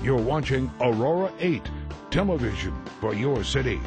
You're watching Aurora 8, television for your city.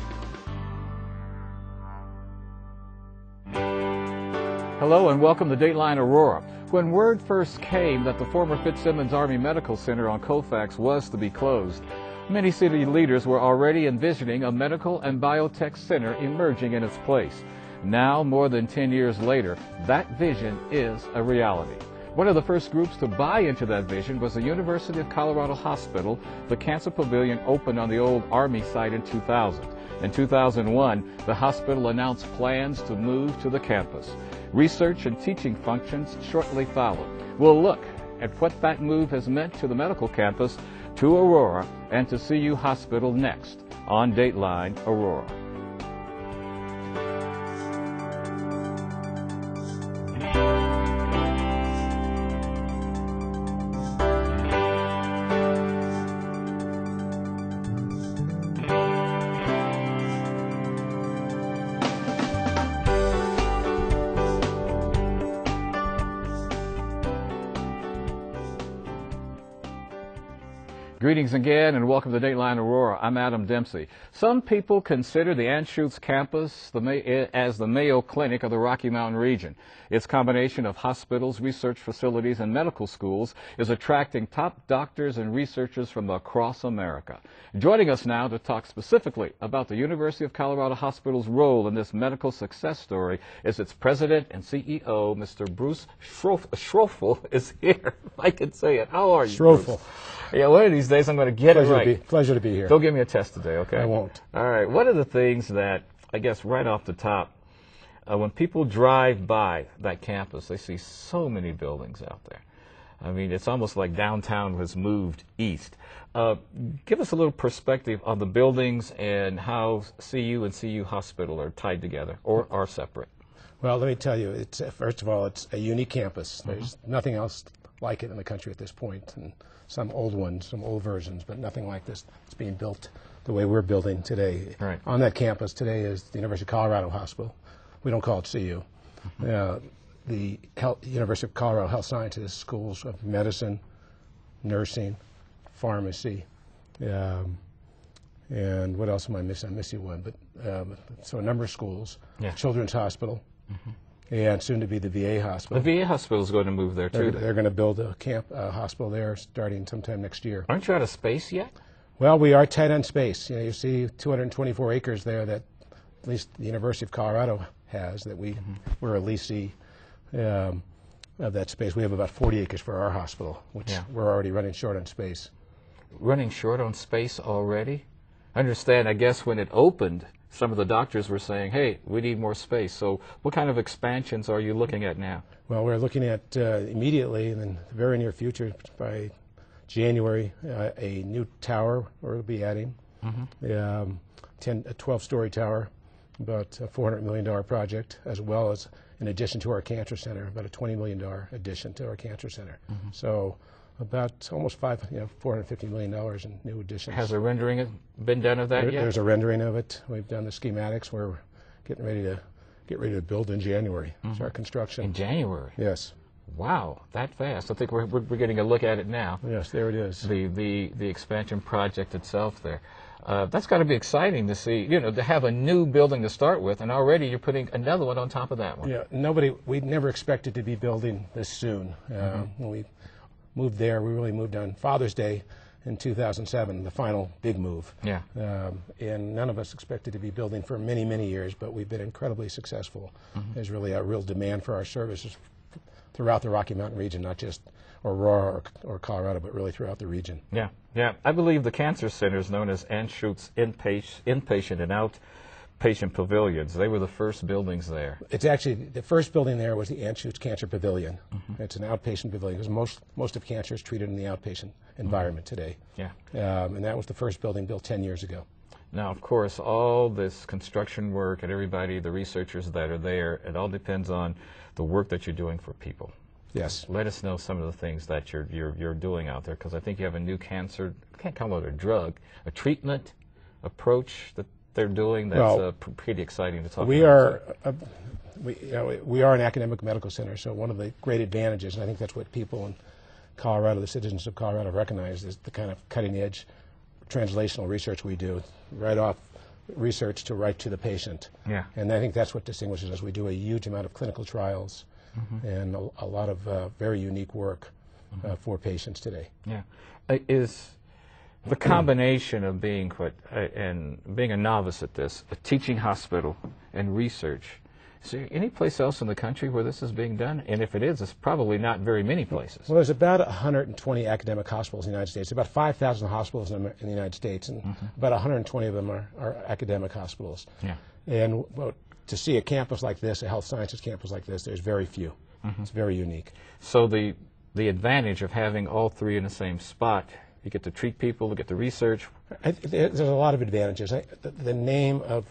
Hello and welcome to Dateline Aurora. When word first came that the former Fitzsimmons Army Medical Center on Colfax was to be closed, many city leaders were already envisioning a medical and biotech center emerging in its place. Now, more than 10 years later, that vision is a reality. One of the first groups to buy into that vision was the University of Colorado Hospital. The Cancer Pavilion opened on the old Army site in 2000. In 2001, the hospital announced plans to move to the campus. Research and teaching functions shortly followed. We'll look at what that move has meant to the medical campus, to Aurora, and to CU Hospital next on Dateline Aurora. Greetings again and welcome to Dateline Aurora. I'm Adam Dempsey. Some people consider the Anschutz campus as the Mayo Clinic of the Rocky Mountain region. Its combination of hospitals, research facilities, and medical schools is attracting top doctors and researchers from across America. Joining us now to talk specifically about the University of Colorado Hospital's role in this medical success story is its president and CEO, Mr. Bruce Schroffel is here. I can say it. How are you, Schroffel. Bruce? Yeah, one of these days I'm going to get it right. Pleasure to be here. Don't give me a test today, okay? I won't. All right. One of the things that, I guess, right off the top, when people drive by that campus, they see so many buildings out there. I mean, it's almost like downtown has moved east. Give us a little perspective on the buildings and how CU and CU Hospital are tied together or are separate. Well, let me tell you, first of all, it's a unique campus. There's nothing else like it in the country at this point. And some old ones, some old versions, but nothing like this. It's being built the way we're building today. Right. On that campus today is the University of Colorado Hospital. We don't call it CU. The University of Colorado Health Sciences schools of medicine, nursing, pharmacy, and what else am I missing? I'm missing one, but so a number of schools. Yeah. Children's Hospital. And soon to be the VA hospital. The VA hospital is going to move there too. They're going to build a hospital there starting sometime next year. Aren't you out of space yet? Well, we are tight on space. You know, you see 224 acres there that at least the University of Colorado has. That we're a leasee of that space. We have about 40 acres for our hospital, which we're already running short on space. Running short on space already? I understand. I guess when it opened, some of the doctors were saying, hey, we need more space. So what kind of expansions are you looking at now? Well, we're looking at immediately, and in the very near future, by January, a new tower we'll be adding, a 12-story tower, about a $400 million project, as well as, in addition to our cancer center, about a $20 million addition to our cancer center. So about almost $450 million in new additions. Has a rendering been done of that yet? There's a rendering of it. We've done the schematics. We're getting ready to build in January. Start construction. In January? Yes. Wow, that fast. I think we're getting a look at it now. Yes, there it is. The expansion project itself there. That's got to be exciting to see, you know, to have a new building to start with, and already you're putting another one on top of that one. Yeah, we never expected to be building this soon. When we moved there, we really moved on Father's Day in 2007, the final big move. Yeah. And none of us expected to be building for many, many years, but we've been incredibly successful. There's really a real demand for our services throughout the Rocky Mountain region, not just Aurora or Colorado, but really throughout the region. Yeah, yeah. I believe the cancer center is known as Anschutz inpatient and outpatient pavilions. They were the first buildings there. It's actually, the first building there was the Anschutz Cancer Pavilion. It's an outpatient pavilion because most of cancer is treated in the outpatient environment today. Yeah. And that was the first building built 10 years ago. Now, of course, all this construction work and everybody, the researchers that are there, it all depends on the work that you're doing for people. Yes. Let us know some of the things that you're doing out there, because I think you have a new cancer, I can't call it a drug, a treatment approach that they're doing that's pretty exciting to talk about. We are an academic medical center, so one of the great advantages, and I think that's what people Colorado, the citizens of Colorado recognize is the kind of cutting-edge translational research we do, right off research to right to the patient. Yeah. And I think that's what distinguishes us. We do a huge amount of clinical trials and a lot of very unique work for patients today. Yeah. Is the combination of being being a novice at this, a teaching hospital, and research, is there any place else in the country where this is being done? And if it is, it's probably not very many places. Well, there's about 120 academic hospitals in the United States, about 5,000 hospitals in the United States, and about 120 of them are academic hospitals. Yeah. And to see a campus like this, a health sciences campus like this, there's very few. It's very unique. So the advantage of having all three in the same spot, you get to treat people, you get to research. There's a lot of advantages. The name of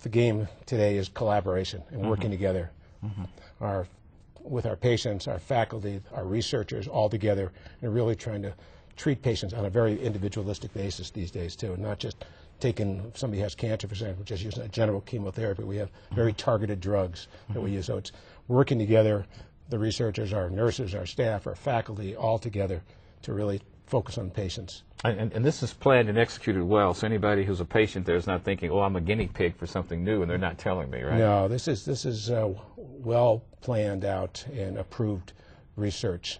the game today is collaboration and working together. With our patients, our faculty, our researchers all together, and really trying to treat patients on a very individualistic basis these days too, and not just taking, if somebody has cancer, for example, just using a general chemotherapy. We have very targeted drugs that we use. So it's working together, the researchers, our nurses, our staff, our faculty, all together to really focus on patients. And this is planned and executed well, so anybody who's a patient there is not thinking, oh, I'm a guinea pig for something new, and they're not telling me, right? No, this is well planned out and approved research.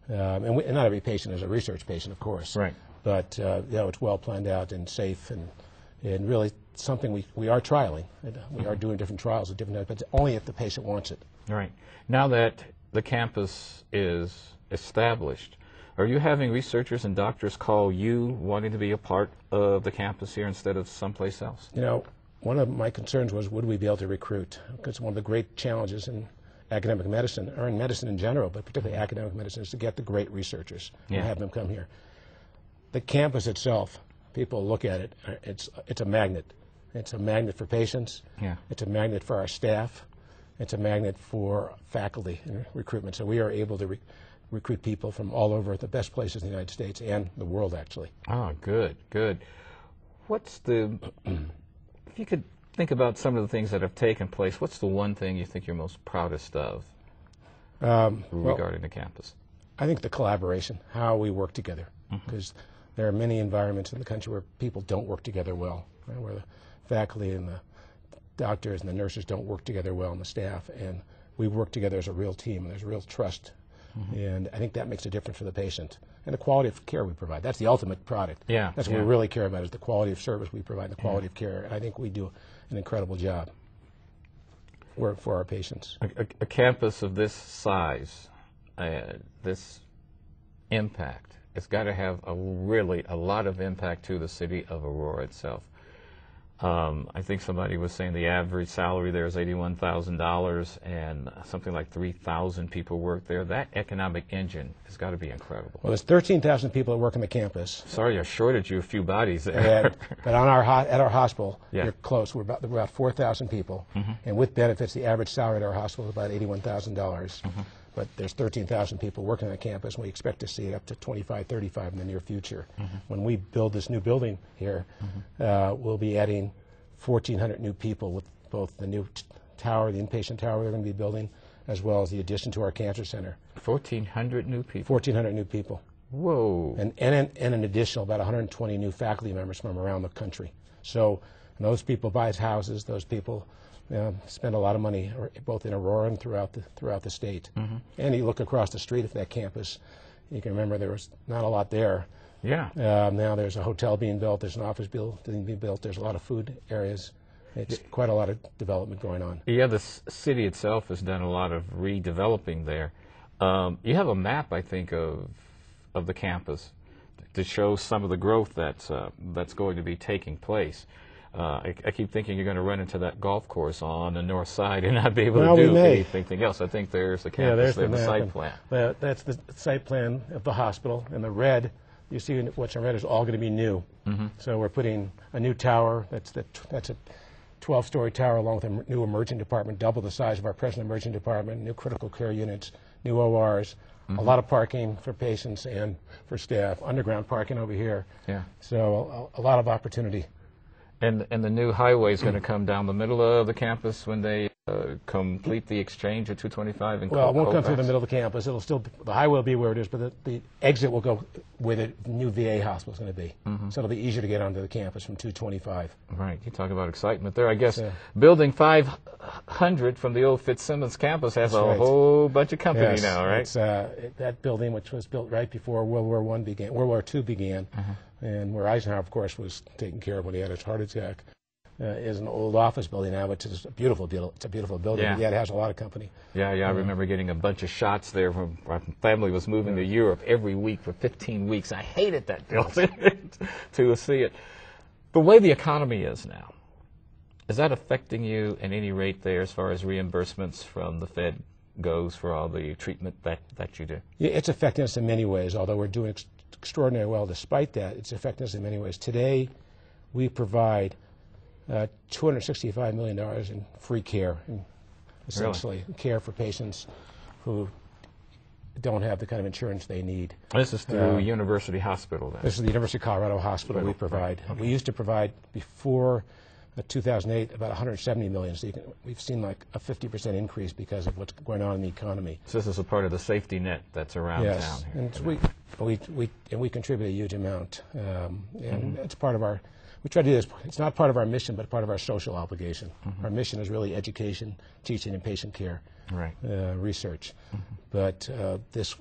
And not every patient is a research patient, of course. Right. But it's well planned out and safe and really something we are trialing. We are doing different trials at different times, but only if the patient wants it. Right. Now that the campus is established, are you having researchers and doctors call you wanting to be a part of the campus here instead of someplace else? You know, one of my concerns was, would we be able to recruit? Because one of the great challenges in academic medicine, or in medicine in general, but particularly academic medicine, is to get the great researchers and have them come here. The campus itself, people look at it, it's a magnet. It's a magnet for patients. Yeah. It's a magnet for our staff. It's a magnet for faculty and recruitment. So we are able to recruit people from all over the best places in the United States and the world, actually. Oh, good, good. What's if you could think about some of the things that have taken place, what's the one thing you think you're most proudest of regarding the campus? I think the collaboration, how we work together, because there are many environments in the country where people don't work together well, right? Where the faculty and the doctors and the nurses don't work together well, and the staff, and we work together as a real team, and there's real trust. And I think that makes a difference for the patient and the quality of care we provide. That's the ultimate product. Yeah, that's what we really care about, is the quality of service we provide, the quality of care. And I think we do an incredible job for our patients. A campus of this size, this impact, it's got to have a lot of impact to the city of Aurora itself. I think somebody was saying the average salary there is $81,000 and something like 3,000 people work there. That economic engine has got to be incredible. Well, there's 13,000 people that work on the campus. Sorry, I shorted you a few bodies there. But at our hospital, you're close. We're about 4,000 people. And with benefits, the average salary at our hospital is about $81,000. But there's 13,000 people working on the campus, and we expect to see up to 25, 35 in the near future. When we build this new building here, we'll be adding 1,400 new people with both the new tower, the inpatient tower they're going to be building, as well as the addition to our cancer center. 1,400 new people? 1,400 new people. Whoa. And an additional about 120 new faculty members from around the country. So those people buy houses, those people spend a lot of money, both in Aurora and throughout the state. And you look across the street at that campus, you can remember there was not a lot there. Yeah. Now there's a hotel being built, there's an office building being built, there's a lot of food areas. It's quite a lot of development going on. Yeah, the city itself has done a lot of redeveloping there. You have a map, I think, of the campus to show some of the growth that's going to be taking place. I keep thinking you're going to run into that golf course on the north side and not be able to do anything else. I think there's the campus, there's the site plan. That's the site plan of the hospital. And the red, you see what's in red is all going to be new. So we're putting a new tower. That's a 12-story tower along with a new emerging department, double the size of our present emerging department, new critical care units, new ORs, a lot of parking for patients and for staff, underground parking over here. Yeah. So a lot of opportunity. And the new highway is going to come down the middle of the campus when they complete the exchange at 225 and Well, it won't come through the Colfax? middle of the campus. It'll still, the highway will be where it is, but the exit will go where the new VA hospital is going to be. So it'll be easier to get onto the campus from 225. Right. You talk about excitement there. I guess building 500 from the old Fitzsimmons campus has a whole bunch of company now, right? It's, that building, which was built right before World War II began, and where Eisenhower, of course, was taken care of when he had his heart attack, is an old office building now, which is a beautiful building. It's a beautiful building. Yeah. But it has a lot of company. Yeah, I remember getting a bunch of shots there when my family was moving to Europe every week for 15 weeks. I hated that building to see it. The way the economy is now, is that affecting you at any rate there as far as reimbursements from the Fed goes for all the treatment that you do? Yeah, it's affecting us in many ways, although we're doing extraordinarily well despite that. It's affecting us in many ways. Today, we provide $265 million in free care, essentially care for patients who don't have the kind of insurance they need. This is through University Hospital then? This is the University of Colorado Hospital we provide. Right. Okay. We used to provide, before 2008, about $170 million. So we've seen like a 50% increase because of what's going on in the economy. So this is a part of the safety net that's around town here. And we contribute a huge amount. And it's part of our, we try to do this, it's not part of our mission, but part of our social obligation. Our mission is really education, teaching, and patient care. Right. Research. But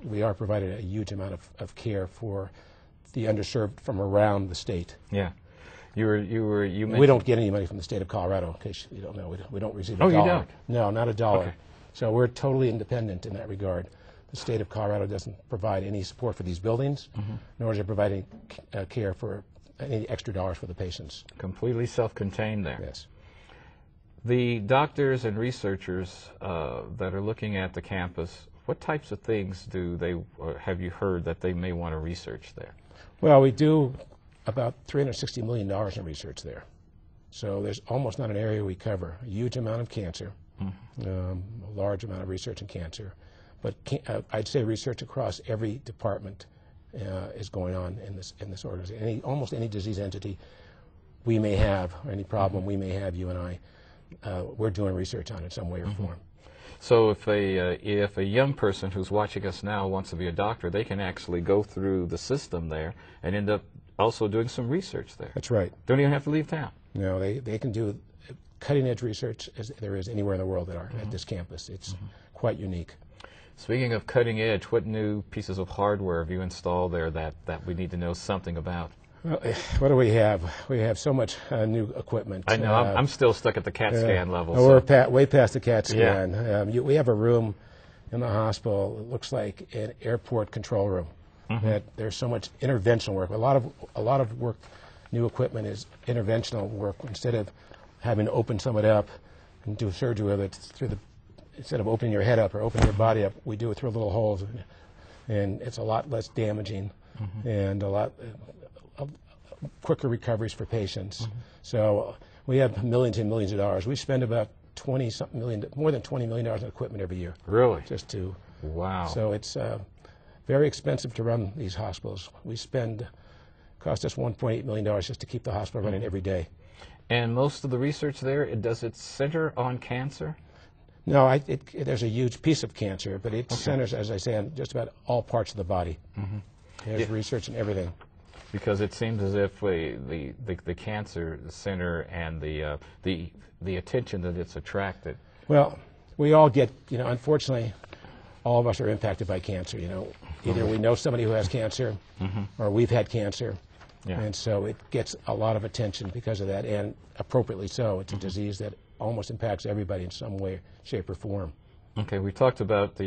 we are providing a huge amount of care for the underserved from around the state. Yeah. You mentioned we don't get any money from the state of Colorado, in case you don't know. We don't receive a dollar. Oh, you don't? No, not a dollar. Okay. So we're totally independent in that regard. The state of Colorado doesn't provide any support for these buildings, nor is it providing care for any extra dollars for the patients. Completely self-contained there. Yes. The doctors and researchers that are looking at the campus, what types of things have you heard that they may want to research there? Well, we do about $360 million in research there. So there's almost not an area we cover. A huge amount of cancer, a large amount of research in cancer. But I'd say research across every department is going on in this organization. Almost any disease entity we may have, or any problem we may have, you and I, we're doing research on it in some way or form. So if a young person who's watching us now wants to be a doctor, they can actually go through the system there and end up also doing some research there. That's right. Don't even have to leave town. No, they can do cutting-edge research as there is anywhere in the world at this campus. It's quite unique. Speaking of cutting edge, what new pieces of hardware have you installed there that we need to know something about? Well, what do we have? We have so much new equipment. I know. I'm still stuck at the CAT scan level. We're way past the CAT scan. Yeah. We have a room in the hospital. It looks like an airport control room. That there's so much interventional work. A lot of work, new equipment is interventional work. Instead of having to open someone up and do surgery with it instead of opening your head up or opening your body up, we do it through little holes, and it's a lot less damaging and a lot quicker recoveries for patients. So we have millions and millions of dollars. We spend about more than $20 million in equipment every year. Really? Just to. Wow. So it's very expensive to run these hospitals. Cost us $1.8 million just to keep the hospital running every day. And most of the research there, does it center on cancer? No, there's a huge piece of cancer, but it centers, as I say, on just about all parts of the body. There's research in everything. Because it seems as if the cancer center and the attention that it's attracted. Well, we all get, unfortunately, all of us are impacted by cancer. Either we know somebody who has cancer, or we've had cancer, and so it gets a lot of attention because of that, and appropriately so. It's a disease that almost impacts everybody in some way, shape, or form. Okay, we talked about the